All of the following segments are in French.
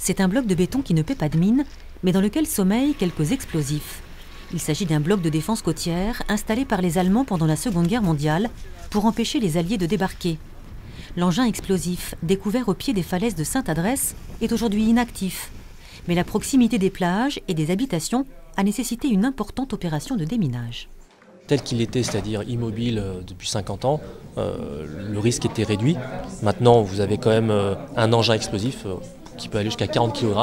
C'est un bloc de béton qui ne paie pas de mine, mais dans lequel sommeillent quelques explosifs. Il s'agit d'un bloc de défense côtière installé par les Allemands pendant la Seconde Guerre mondiale pour empêcher les Alliés de débarquer. L'engin explosif, découvert au pied des falaises de Sainte-Adresse, est aujourd'hui inactif. Mais la proximité des plages et des habitations a nécessité une importante opération de déminage. Tel qu'il était, c'est-à-dire immobile depuis 50 ans, le risque était réduit. Maintenant, vous avez quand même un engin explosif qui peut aller jusqu'à 40 kg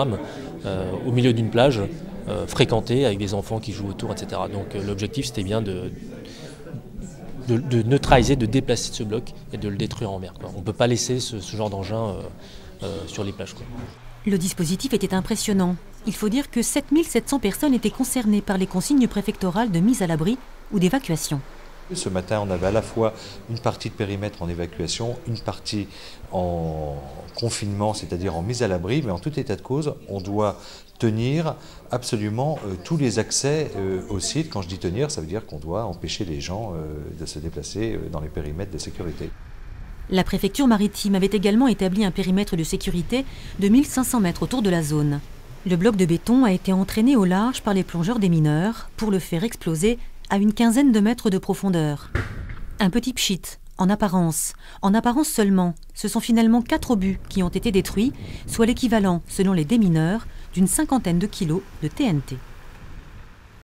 au milieu d'une plage, fréquentée avec des enfants qui jouent autour, etc. Donc l'objectif, c'était bien de neutraliser, de déplacer ce bloc et de le détruire en mer, quoi. On ne peut pas laisser ce genre d'engin sur les plages, quoi. Le dispositif était impressionnant. Il faut dire que 7700 personnes étaient concernées par les consignes préfectorales de mise à l'abri ou d'évacuation. Ce matin, on avait à la fois une partie de périmètre en évacuation, une partie en confinement, c'est-à-dire en mise à l'abri, mais en tout état de cause, on doit tenir absolument tous les accès au site. Quand je dis tenir, ça veut dire qu'on doit empêcher les gens de se déplacer dans les périmètres de sécurité. La préfecture maritime avait également établi un périmètre de sécurité de 1500 mètres autour de la zone. Le bloc de béton a été entraîné au large par les plongeurs des mineurs pour le faire exploser à une quinzaine de mètres de profondeur. Un petit pchit, en apparence seulement, ce sont finalement 4 obus qui ont été détruits, soit l'équivalent, selon les démineurs, d'une 50aine de kilos de TNT.